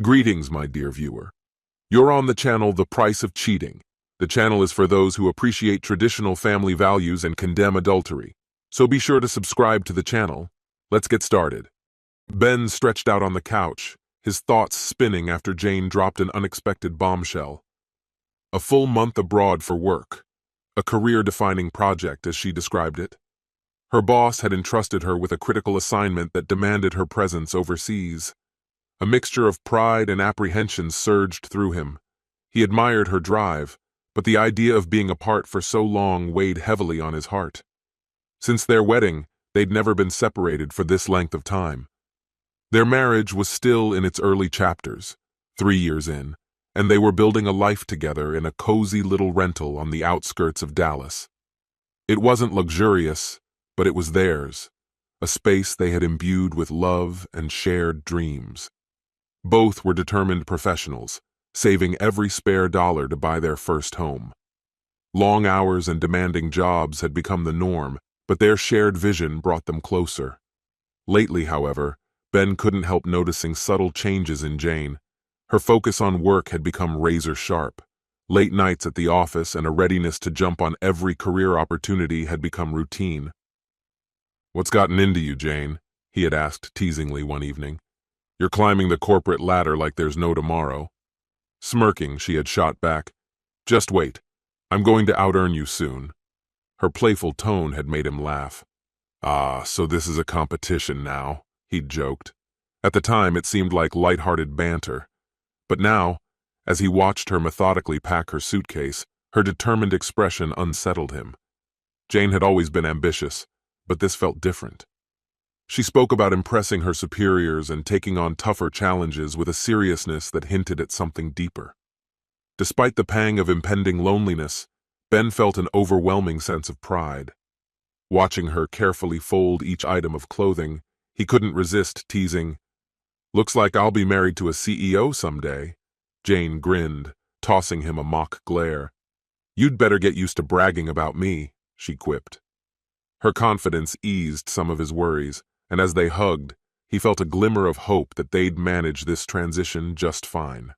Greetings, my dear viewer. You're on the channel The Price of Cheating. The channel is for those who appreciate traditional family values and condemn adultery. So be sure to subscribe to the channel. Let's get started. Ben stretched out on the couch, his thoughts spinning after Jane dropped an unexpected bombshell. A full month abroad for work. A career-defining project, as she described it. Her boss had entrusted her with a critical assignment that demanded her presence overseas. A mixture of pride and apprehension surged through him. He admired her drive, but the idea of being apart for so long weighed heavily on his heart. Since their wedding, they'd never been separated for this length of time. Their marriage was still in its early chapters, 3 years in, and they were building a life together in a cozy little rental on the outskirts of Dallas. It wasn't luxurious, but it was theirs, a space they had imbued with love and shared dreams. Both were determined professionals, saving every spare dollar to buy their first home. Long hours and demanding jobs had become the norm, but their shared vision brought them closer. Lately, however, Ben couldn't help noticing subtle changes in Jane. Her focus on work had become razor-sharp. Late nights at the office and a readiness to jump on every career opportunity had become routine. "What's gotten into you, Jane?" he had asked teasingly one evening. "You're climbing the corporate ladder like there's no tomorrow." Smirking, she had shot back, "Just wait. I'm going to out-earn you soon." Her playful tone had made him laugh. "Ah, so this is a competition now," he'd joked. At the time, it seemed like light-hearted banter. But now, as he watched her methodically pack her suitcase, her determined expression unsettled him. Jane had always been ambitious, but this felt different. She spoke about impressing her superiors and taking on tougher challenges with a seriousness that hinted at something deeper. Despite the pang of impending loneliness, Ben felt an overwhelming sense of pride. Watching her carefully fold each item of clothing, he couldn't resist teasing, "Looks like I'll be married to a CEO someday." Jane grinned, tossing him a mock glare. "You'd better get used to bragging about me," she quipped. Her confidence eased some of his worries, and as they hugged, he felt a glimmer of hope that they'd manage this transition just fine.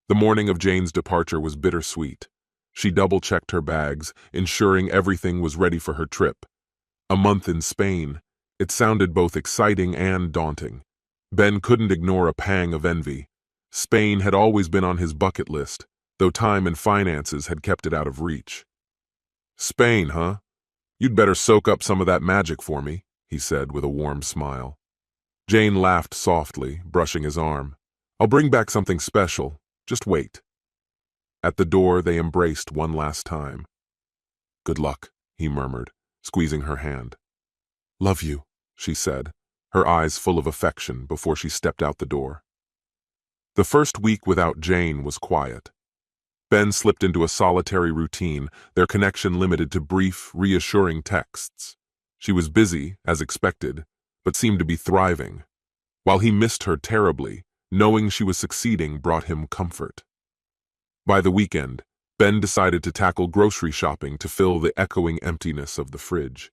The morning of Jane's departure was bittersweet. She double-checked her bags, ensuring everything was ready for her trip. A month in Spain, it sounded both exciting and daunting. Ben couldn't ignore a pang of envy. Spain had always been on his bucket list, though time and finances had kept it out of reach. "Spain, huh? You'd better soak up some of that magic for me," he said with a warm smile. Jane laughed softly, brushing his arm. "I'll bring back something special. Just wait." At the door, they embraced one last time. "Good luck," he murmured, squeezing her hand. "Love you," she said, her eyes full of affection before she stepped out the door. The first week without Jane was quiet. Ben slipped into a solitary routine, their connection limited to brief, reassuring texts. She was busy, as expected, but seemed to be thriving. While he missed her terribly, knowing she was succeeding brought him comfort. By the weekend, Ben decided to tackle grocery shopping to fill the echoing emptiness of the fridge.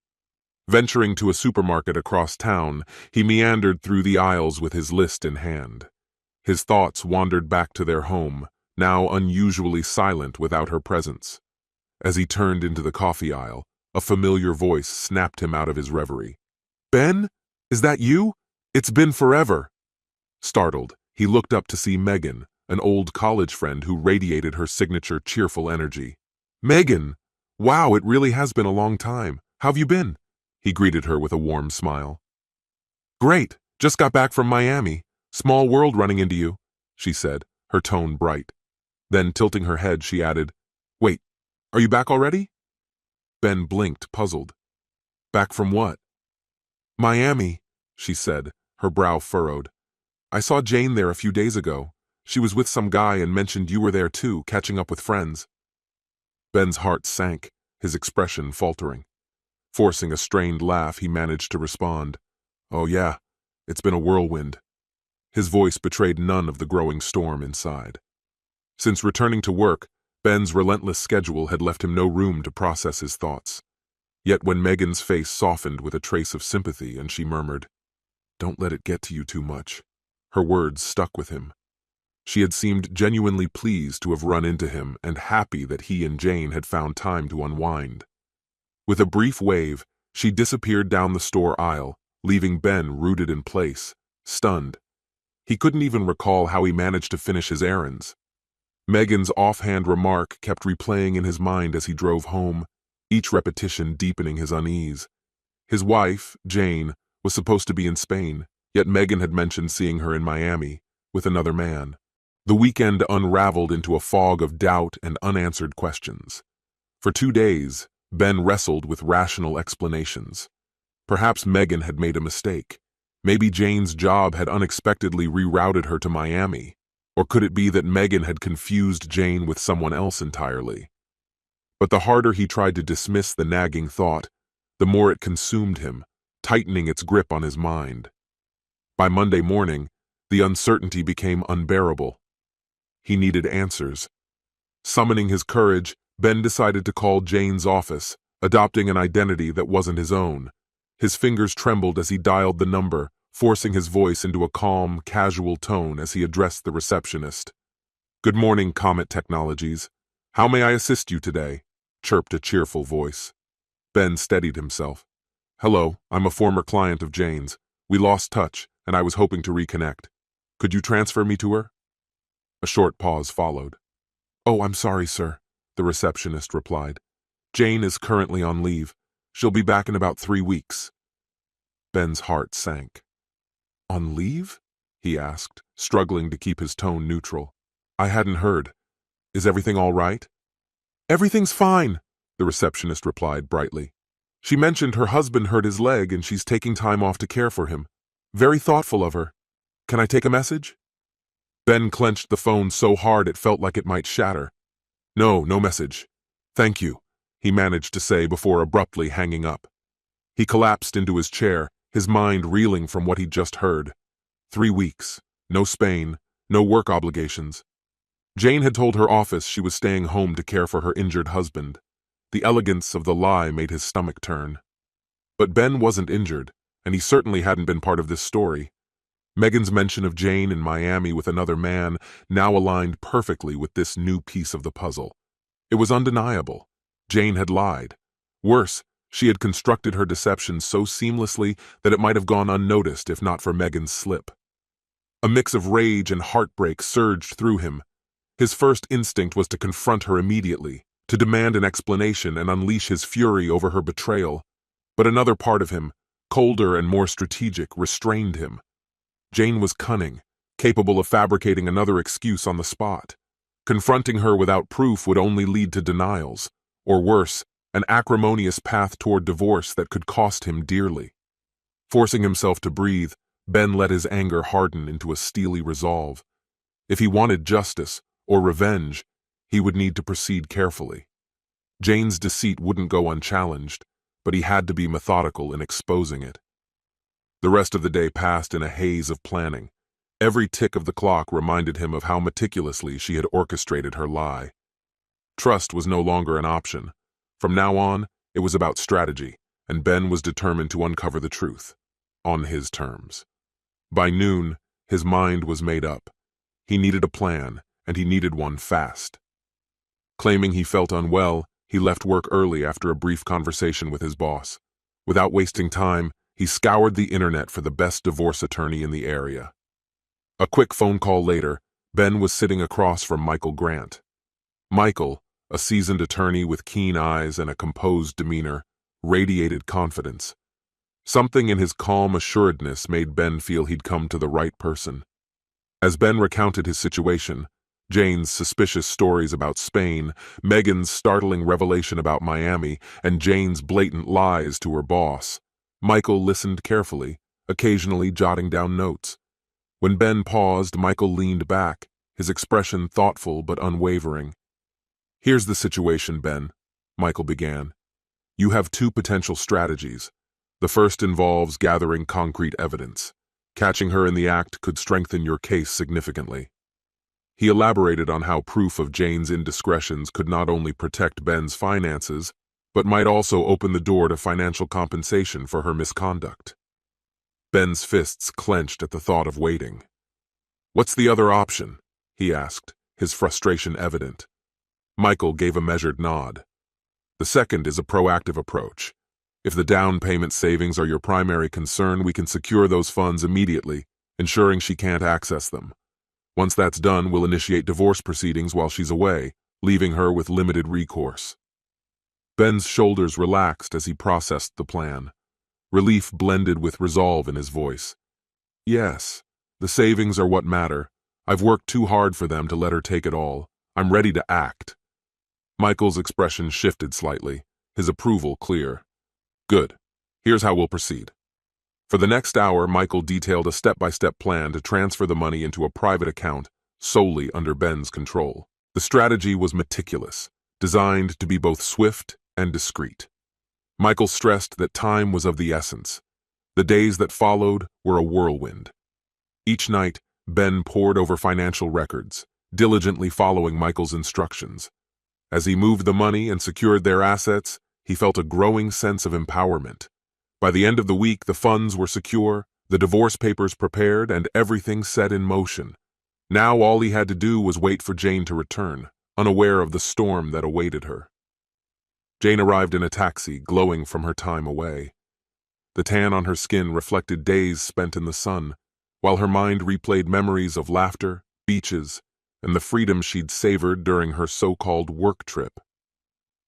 Venturing to a supermarket across town, he meandered through the aisles with his list in hand. His thoughts wandered back to their home, now unusually silent without her presence. As he turned into the coffee aisle, a familiar voice snapped him out of his reverie. "Ben? Is that you? It's been forever." Startled, he looked up to see Megan, an old college friend who radiated her signature cheerful energy. "Megan! Wow, it really has been a long time. How've you been?" He greeted her with a warm smile. "Great, just got back from Miami. Small world running into you," she said, her tone bright. Then, tilting her head, she added, "Wait, are you back already?" Ben blinked, puzzled. "Back from what?" "Miami," she said, her brow furrowed. "I saw Jane there a few days ago. She was with some guy and mentioned you were there too, catching up with friends." Ben's heart sank, his expression faltering. Forcing a strained laugh, he managed to respond, "Oh yeah, it's been a whirlwind." His voice betrayed none of the growing storm inside. Since returning to work, Ben's relentless schedule had left him no room to process his thoughts. Yet when Megan's face softened with a trace of sympathy and she murmured, "Don't let it get to you too much," her words stuck with him. She had seemed genuinely pleased to have run into him and happy that he and Jane had found time to unwind. With a brief wave, she disappeared down the store aisle, leaving Ben rooted in place, stunned. He couldn't even recall how he managed to finish his errands. Megan's offhand remark kept replaying in his mind as he drove home, each repetition deepening his unease. His wife, Jane, was supposed to be in Spain, yet Megan had mentioned seeing her in Miami, with another man. The weekend unraveled into a fog of doubt and unanswered questions. For 2 days, Ben wrestled with rational explanations. Perhaps Megan had made a mistake. Maybe Jane's job had unexpectedly rerouted her to Miami. Or could it be that Megan had confused Jane with someone else entirely? But the harder he tried to dismiss the nagging thought, the more it consumed him, tightening its grip on his mind. By Monday morning, the uncertainty became unbearable. He needed answers. Summoning his courage, Ben decided to call Jane's office, adopting an identity that wasn't his own. His fingers trembled as he dialed the number, forcing his voice into a calm, casual tone as he addressed the receptionist. "Good morning, Comet Technologies. How may I assist you today?" chirped a cheerful voice. Ben steadied himself. "Hello, I'm a former client of Jane's. We lost touch, and I was hoping to reconnect. Could you transfer me to her?" A short pause followed. "Oh, I'm sorry, sir," the receptionist replied. "Jane is currently on leave. She'll be back in about 3 weeks." Ben's heart sank. "On leave?" he asked, struggling to keep his tone neutral. "I hadn't heard. Is everything all right?" "Everything's fine," the receptionist replied brightly. "She mentioned her husband hurt his leg and she's taking time off to care for him. Very thoughtful of her. Can I take a message?" Ben clenched the phone so hard it felt like it might shatter. No message. "Thank you," he managed to say before abruptly hanging up. He collapsed into his chair, his mind reeling from what he'd just heard. 3 weeks. No Spain. No work obligations. Jane had told her office she was staying home to care for her injured husband. The elegance of the lie made his stomach turn. But Ben wasn't injured, and he certainly hadn't been part of this story. Megan's mention of Jane in Miami with another man now aligned perfectly with this new piece of the puzzle. It was undeniable. Jane had lied. Worse, she had constructed her deception so seamlessly that it might have gone unnoticed if not for Megan's slip. A mix of rage and heartbreak surged through him. His first instinct was to confront her immediately, to demand an explanation and unleash his fury over her betrayal. But another part of him, colder and more strategic, restrained him. Jane was cunning, capable of fabricating another excuse on the spot. Confronting her without proof would only lead to denials, or worse, an acrimonious path toward divorce that could cost him dearly. Forcing himself to breathe, Ben let his anger harden into a steely resolve. If he wanted justice, or revenge, he would need to proceed carefully. Jane's deceit wouldn't go unchallenged, but he had to be methodical in exposing it. The rest of the day passed in a haze of planning. Every tick of the clock reminded him of how meticulously she had orchestrated her lie. Trust was no longer an option. From now on, it was about strategy, and Ben was determined to uncover the truth, on his terms. By noon, his mind was made up. He needed a plan, and he needed one fast. Claiming he felt unwell, he left work early after a brief conversation with his boss. Without wasting time, he scoured the internet for the best divorce attorney in the area. A quick phone call later, Ben was sitting across from Michael Grant. Michael, a seasoned attorney with keen eyes and a composed demeanor, radiated confidence. Something in his calm assuredness made Ben feel he'd come to the right person. As Ben recounted his situation, Jane's suspicious stories about Spain, Megan's startling revelation about Miami, and Jane's blatant lies to her boss, Michael listened carefully, occasionally jotting down notes. When Ben paused, Michael leaned back, his expression thoughtful but unwavering. "Here's the situation, Ben," Michael began. "You have 2 potential strategies. The first involves gathering concrete evidence. Catching her in the act could strengthen your case significantly." He elaborated on how proof of Jane's indiscretions could not only protect Ben's finances, but might also open the door to financial compensation for her misconduct. Ben's fists clenched at the thought of waiting. "What's the other option?" he asked, his frustration evident. Michael gave a measured nod. The second is a proactive approach. If the down payment savings are your primary concern, we can secure those funds immediately, ensuring she can't access them. Once that's done, we'll initiate divorce proceedings while she's away, leaving her with limited recourse. Ben's shoulders relaxed as he processed the plan. Relief blended with resolve in his voice. Yes, the savings are what matter. I've worked too hard for them to let her take it all. I'm ready to act. Michael's expression shifted slightly, his approval clear. Good. Here's how we'll proceed. For the next hour, Michael detailed a step-by-step plan to transfer the money into a private account solely under Ben's control. The strategy was meticulous, designed to be both swift and discreet. Michael stressed that time was of the essence. The days that followed were a whirlwind. Each night, Ben pored over financial records, diligently following Michael's instructions. As he moved the money and secured their assets, he felt a growing sense of empowerment. By the end of the week, the funds were secure, the divorce papers prepared, and everything set in motion. Now all he had to do was wait for Jane to return, unaware of the storm that awaited her. Jane arrived in a taxi, glowing from her time away. The tan on her skin reflected days spent in the sun, while her mind replayed memories of laughter, beaches, and the freedom she'd savored during her so-called work trip.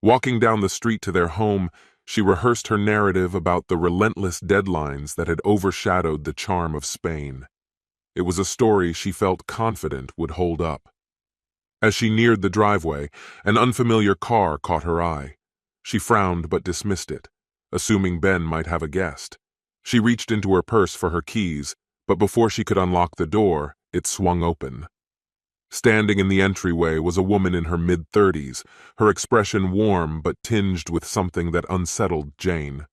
Walking down the street to their home, she rehearsed her narrative about the relentless deadlines that had overshadowed the charm of Spain. It was a story she felt confident would hold up. As she neared the driveway, an unfamiliar car caught her eye. She frowned but dismissed it, assuming Ben might have a guest. She reached into her purse for her keys, but before she could unlock the door, it swung open. Standing in the entryway was a woman in her mid-30s, her expression warm but tinged with something that unsettled Jane.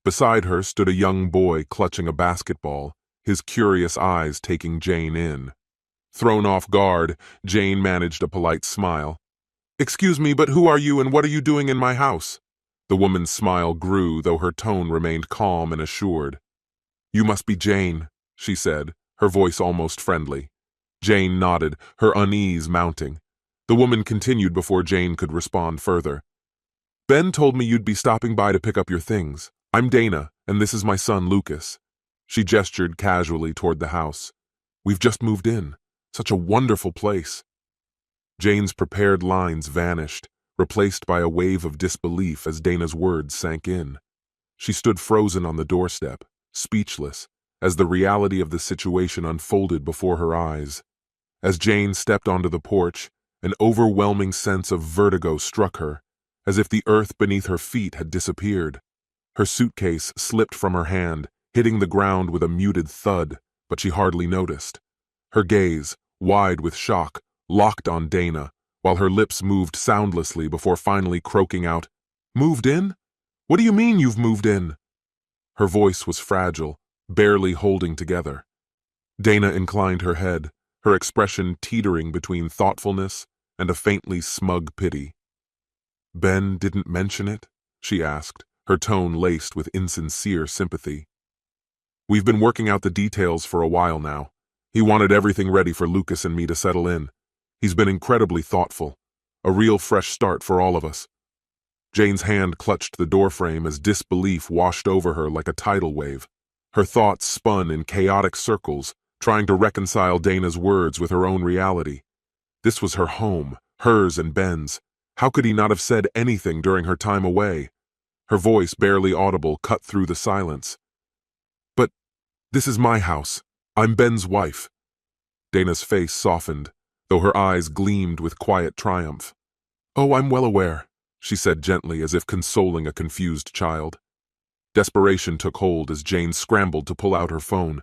Beside her stood a young boy clutching a basketball, his curious eyes taking Jane in. Thrown off guard, Jane managed a polite smile. "Excuse me, but who are you and what are you doing in my house?" The woman's smile grew, though her tone remained calm and assured. "You must be Jane," she said, her voice almost friendly. Jane nodded, her unease mounting. The woman continued before Jane could respond further. "Ben told me you'd be stopping by to pick up your things. I'm Dana, and this is my son, Lucas." She gestured casually toward the house. "We've just moved in. Such a wonderful place." Jane's prepared lines vanished, replaced by a wave of disbelief as Dana's words sank in. She stood frozen on the doorstep, speechless, as the reality of the situation unfolded before her eyes. As Jane stepped onto the porch, an overwhelming sense of vertigo struck her, as if the earth beneath her feet had disappeared. Her suitcase slipped from her hand, hitting the ground with a muted thud, but she hardly noticed. Her gaze, wide with shock, locked on Dana, while her lips moved soundlessly before finally croaking out, "Moved in? What do you mean you've moved in?" Her voice was fragile, barely holding together. Dana inclined her head, her expression teetering between thoughtfulness and a faintly smug pity. "Ben didn't mention it?" she asked, her tone laced with insincere sympathy. "We've been working out the details for a while now. He wanted everything ready for Lucas and me to settle in. He's been incredibly thoughtful. A real fresh start for all of us." Jane's hand clutched the doorframe as disbelief washed over her like a tidal wave. Her thoughts spun in chaotic circles, trying to reconcile Dana's words with her own reality. This was her home, hers and Ben's. How could he not have said anything during her time away? Her voice, barely audible, cut through the silence. "But this is my house. I'm Ben's wife." Dana's face softened, though her eyes gleamed with quiet triumph. "Oh, I'm well aware," she said gently, as if consoling a confused child. Desperation took hold as Jane scrambled to pull out her phone.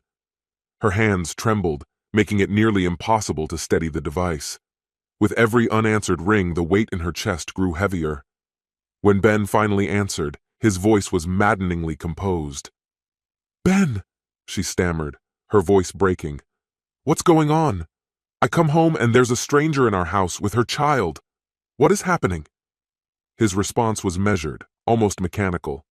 Her hands trembled, making it nearly impossible to steady the device. With every unanswered ring, the weight in her chest grew heavier. When Ben finally answered, his voice was maddeningly composed. "Ben," she stammered, her voice breaking. "What's going on? I come home and there's a stranger in our house with her child. What is happening?" His response was measured, almost mechanical.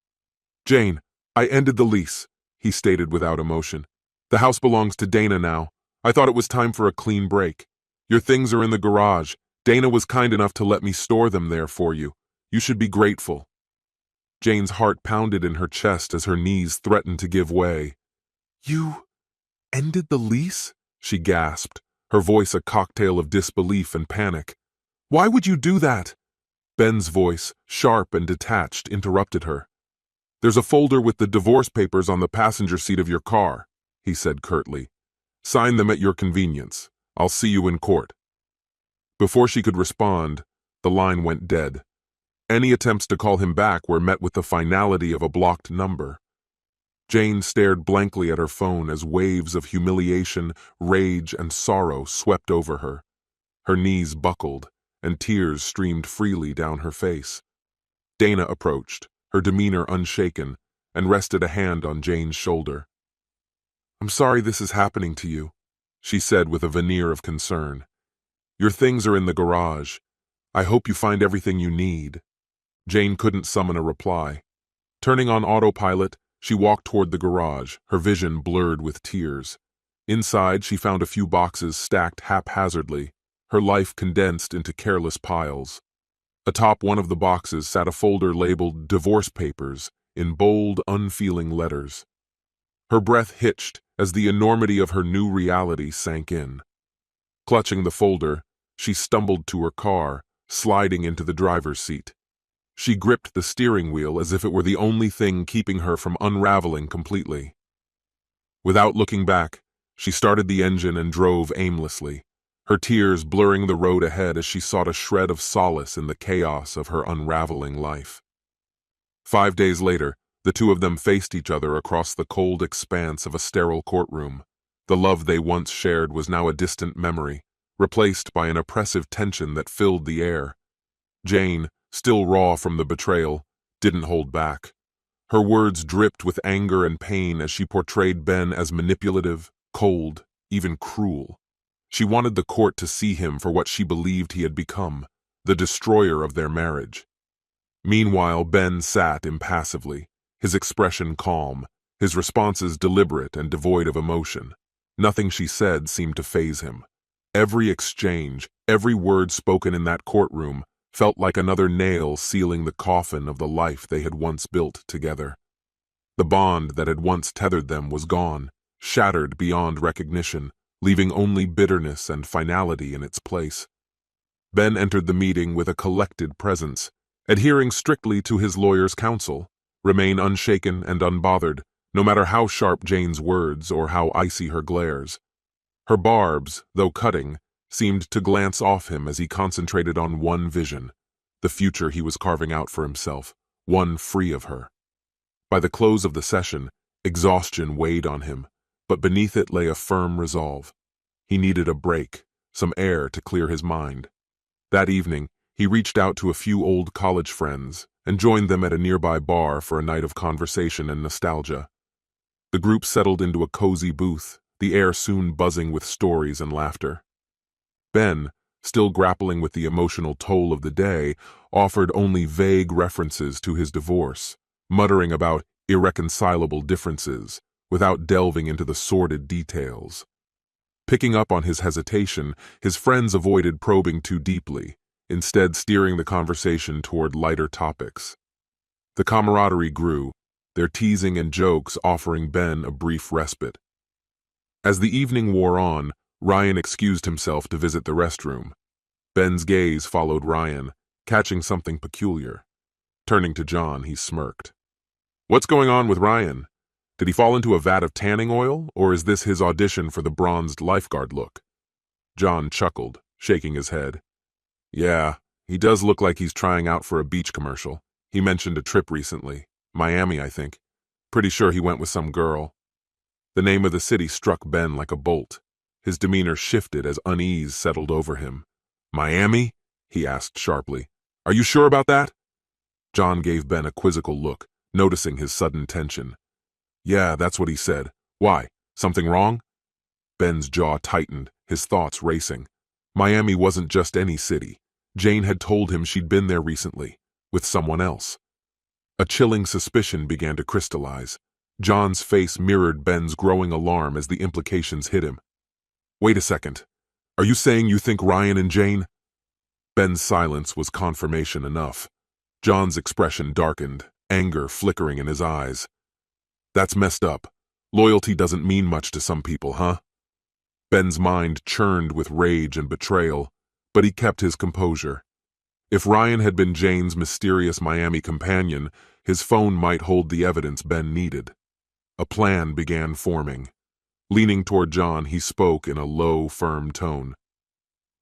"Jane, I ended the lease," he stated without emotion. "The house belongs to Dana now. I thought it was time for a clean break. Your things are in the garage. Dana was kind enough to let me store them there for you. You should be grateful." Jane's heart pounded in her chest as her knees threatened to give way. "You ended the lease?" she gasped, her voice a cocktail of disbelief and panic. "Why would you do that?" Ben's voice, sharp and detached, interrupted her. "There's a folder with the divorce papers on the passenger seat of your car," he said curtly. "Sign them at your convenience. I'll see you in court." Before she could respond, the line went dead. Any attempts to call him back were met with the finality of a blocked number. Jane stared blankly at her phone as waves of humiliation, rage, and sorrow swept over her. Her knees buckled, and tears streamed freely down her face. Dana approached, her demeanor unshaken, and rested a hand on Jane's shoulder. "I'm sorry this is happening to you," she said with a veneer of concern. "Your things are in the garage. I hope you find everything you need." Jane couldn't summon a reply. Turning on autopilot, she walked toward the garage, her vision blurred with tears. Inside, she found a few boxes stacked haphazardly, her life condensed into careless piles. Atop one of the boxes sat a folder labeled "Divorce Papers" in bold, unfeeling letters. Her breath hitched as the enormity of her new reality sank in. Clutching the folder, she stumbled to her car, sliding into the driver's seat. She gripped the steering wheel as if it were the only thing keeping her from unraveling completely. Without looking back, she started the engine and drove aimlessly, her tears blurring the road ahead as she sought a shred of solace in the chaos of her unraveling life. 5 days later, the two of them faced each other across the cold expanse of a sterile courtroom. The love they once shared was now a distant memory, replaced by an oppressive tension that filled the air. Jane, still raw from the betrayal, didn't hold back. Her words dripped with anger and pain as she portrayed Ben as manipulative, cold, even cruel. She wanted the court to see him for what she believed he had become, the destroyer of their marriage. Meanwhile, Ben sat impassively, his expression calm, his responses deliberate and devoid of emotion. Nothing she said seemed to faze him. Every exchange, every word spoken in that courtroom felt like another nail sealing the coffin of the life they had once built together. The bond that had once tethered them was gone, shattered beyond recognition, leaving only bitterness and finality in its place. Ben entered the meeting with a collected presence, adhering strictly to his lawyer's counsel, remain unshaken and unbothered, no matter how sharp Jane's words or how icy her glares. Her barbs, though cutting, seemed to glance off him as he concentrated on one vision, the future he was carving out for himself, one free of her. By the close of the session, exhaustion weighed on him, but beneath it lay a firm resolve. He needed a break, some air to clear his mind. That evening, he reached out to a few old college friends and joined them at a nearby bar for a night of conversation and nostalgia. The group settled into a cozy booth, the air soon buzzing with stories and laughter. Ben, still grappling with the emotional toll of the day, offered only vague references to his divorce, muttering about irreconcilable differences, without delving into the sordid details. Picking up on his hesitation, his friends avoided probing too deeply, instead steering the conversation toward lighter topics. The camaraderie grew, their teasing and jokes offering Ben a brief respite. As the evening wore on, Ryan excused himself to visit the restroom. Ben's gaze followed Ryan, catching something peculiar. Turning to John, he smirked. "What's going on with Ryan? Did he fall into a vat of tanning oil, or is this his audition for the bronzed lifeguard look?" John chuckled, shaking his head. "Yeah, he does look like he's trying out for a beach commercial. He mentioned a trip recently. Miami, I think. Pretty sure he went with some girl." The name of the city struck Ben like a bolt. His demeanor shifted as unease settled over him. "Miami?" he asked sharply. "Are you sure about that?" John gave Ben a quizzical look, noticing his sudden tension. "Yeah, that's what he said. Why? Something wrong?" Ben's jaw tightened, his thoughts racing. Miami wasn't just any city. Jane had told him she'd been there recently, with someone else. A chilling suspicion began to crystallize. John's face mirrored Ben's growing alarm as the implications hit him. "Wait a second. Are you saying you think Ryan and Jane? Ben's silence was confirmation enough. John's expression darkened, anger flickering in his eyes. That's messed up. Loyalty doesn't mean much to some people, huh? Ben's mind churned with rage and betrayal, but he kept his composure. If Ryan had been Jane's mysterious Miami companion, his phone might hold the evidence Ben needed. A plan began forming. Leaning toward John, he spoke in a low, firm tone.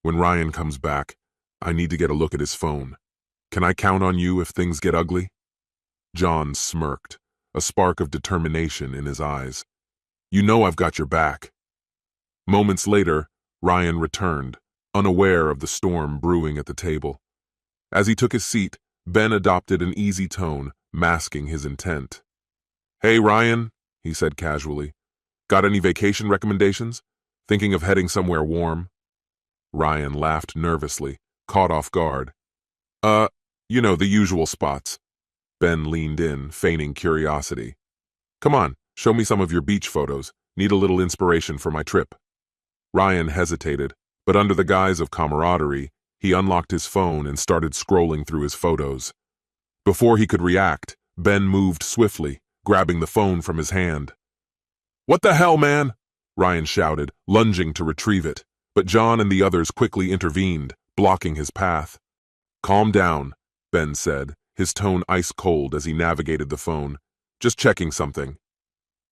When Ryan comes back, I need to get a look at his phone. Can I count on you if things get ugly? John smirked, a spark of determination in his eyes. You know I've got your back. Moments later, Ryan returned, unaware of the storm brewing at the table. As he took his seat, Ben adopted an easy tone, masking his intent. Hey, Ryan, he said casually. Got any vacation recommendations? Thinking of heading somewhere warm? Ryan laughed nervously, caught off guard. The usual spots. Ben leaned in, feigning curiosity. Come on, show me some of your beach photos. Need a little inspiration for my trip. Ryan hesitated, but under the guise of camaraderie, he unlocked his phone and started scrolling through his photos. Before he could react, Ben moved swiftly, grabbing the phone from his hand. What the hell, man? Ryan shouted, lunging to retrieve it, but John and the others quickly intervened, blocking his path. Calm down, Ben said, his tone ice-cold as he navigated the phone. Just checking something.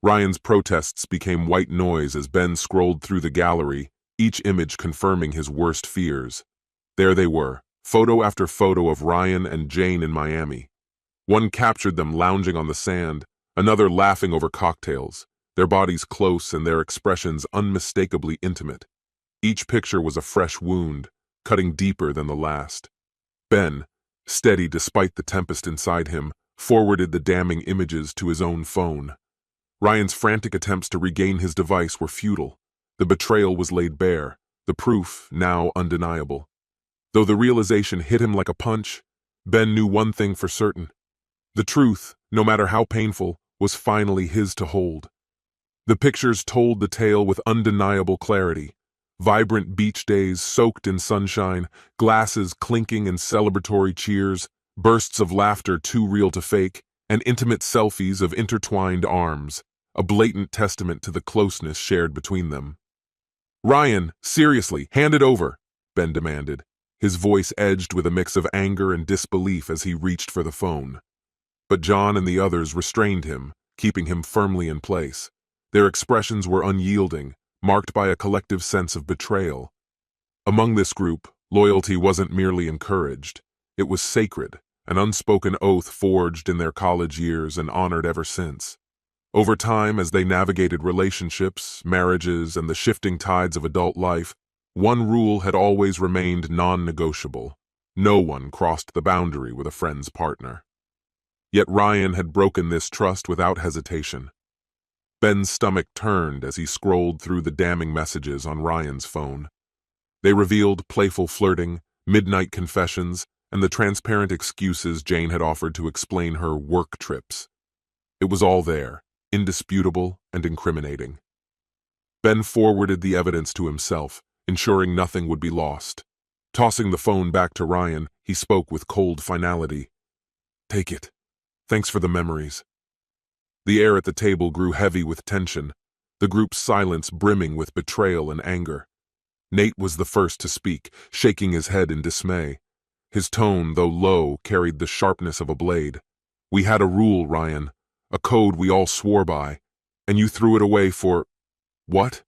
Ryan's protests became white noise as Ben scrolled through the gallery, each image confirming his worst fears. There they were, photo after photo of Ryan and Jane in Miami. One captured them lounging on the sand, another laughing over cocktails, their bodies close and their expressions unmistakably intimate. Each picture was a fresh wound, cutting deeper than the last. Ben, steady despite the tempest inside him, forwarded the damning images to his own phone. Ryan's frantic attempts to regain his device were futile. The betrayal was laid bare, the proof now undeniable. Though the realization hit him like a punch, Ben knew one thing for certain. The truth, no matter how painful, was finally his to hold. The pictures told the tale with undeniable clarity. Vibrant beach days soaked in sunshine, glasses clinking in celebratory cheers, bursts of laughter too real to fake, and intimate selfies of intertwined arms, a blatant testament to the closeness shared between them. Ryan, seriously, hand it over, Ben demanded, his voice edged with a mix of anger and disbelief as he reached for the phone. But John and the others restrained him, keeping him firmly in place. Their expressions were unyielding, marked by a collective sense of betrayal. Among this group, loyalty wasn't merely encouraged. It was sacred, an unspoken oath forged in their college years and honored ever since. Over time, as they navigated relationships, marriages, and the shifting tides of adult life, one rule had always remained non-negotiable. No one crossed the boundary with a friend's partner. Yet Ryan had broken this trust without hesitation. Ben's stomach turned as he scrolled through the damning messages on Ryan's phone. They revealed playful flirting, midnight confessions, and the transparent excuses Jane had offered to explain her work trips. It was all there, indisputable and incriminating. Ben forwarded the evidence to himself, ensuring nothing would be lost. Tossing the phone back to Ryan, he spoke with cold finality. Take it. Thanks for the memories. The air at the table grew heavy with tension, the group's silence brimming with betrayal and anger. Nate was the first to speak, shaking his head in dismay. His tone, though low, carried the sharpness of a blade. We had a rule, Ryan, a code we all swore by, and you threw it away for… What?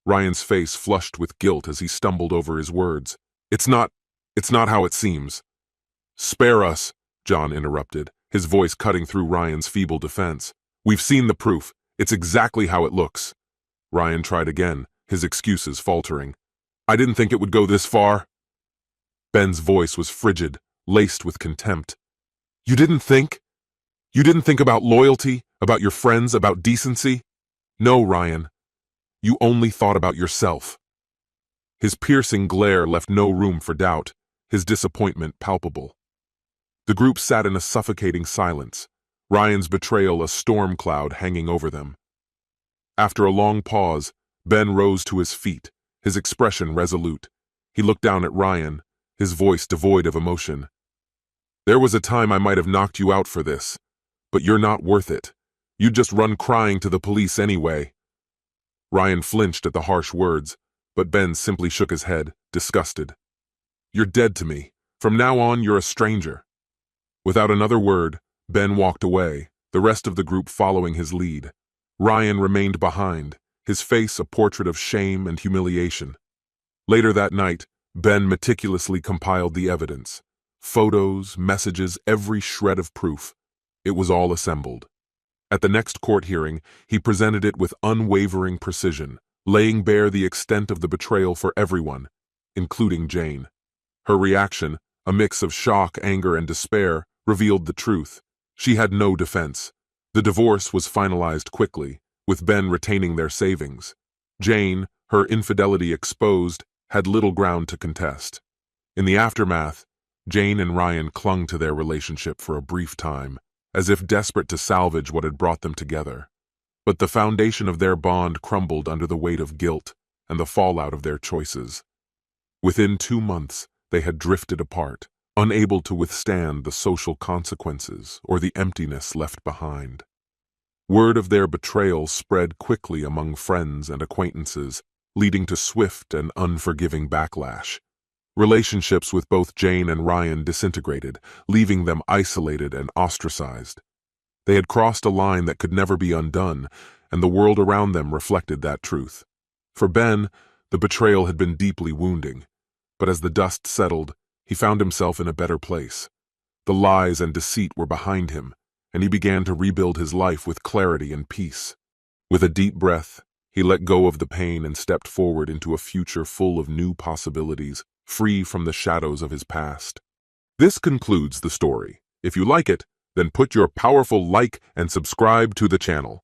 Ryan's face flushed with guilt as he stumbled over his words. It's not how it seems. Spare us, John interrupted, his voice cutting through Ryan's feeble defense. We've seen the proof. It's exactly how it looks. Ryan tried again, his excuses faltering. I didn't think it would go this far. Ben's voice was frigid, laced with contempt. You didn't think? You didn't think about loyalty, about your friends, about decency? No, Ryan. You only thought about yourself. His piercing glare left no room for doubt, his disappointment palpable. The group sat in a suffocating silence, Ryan's betrayal a storm cloud hanging over them. After a long pause, Ben rose to his feet, his expression resolute. He looked down at Ryan, his voice devoid of emotion. "There was a time I might have knocked you out for this, but you're not worth it. You'd just run crying to the police anyway." Ryan flinched at the harsh words, but Ben simply shook his head, disgusted. "You're dead to me. From now on, you're a stranger." Without another word, Ben walked away, the rest of the group following his lead. Ryan remained behind, his face a portrait of shame and humiliation. Later that night, Ben meticulously compiled the evidence. Photos, messages, every shred of proof. It was all assembled. At the next court hearing, he presented it with unwavering precision, laying bare the extent of the betrayal for everyone, including Jane. Her reaction, a mix of shock, anger, and despair, revealed the truth. She had no defense. The divorce was finalized quickly, with Ben retaining their savings. Jane, her infidelity exposed, had little ground to contest. In the aftermath, Jane and Ryan clung to their relationship for a brief time, as if desperate to salvage what had brought them together. But the foundation of their bond crumbled under the weight of guilt and the fallout of their choices. Within 2 months, they had drifted apart, unable to withstand the social consequences or the emptiness left behind. Word of their betrayal spread quickly among friends and acquaintances, leading to swift and unforgiving backlash. Relationships with both Jane and Ryan disintegrated, leaving them isolated and ostracized. They had crossed a line that could never be undone, and the world around them reflected that truth. For Ben, the betrayal had been deeply wounding, but as the dust settled, he found himself in a better place. The lies and deceit were behind him, and he began to rebuild his life with clarity and peace. With a deep breath, he let go of the pain and stepped forward into a future full of new possibilities, free from the shadows of his past. This concludes the story. If you like it, then put your powerful like and subscribe to the channel.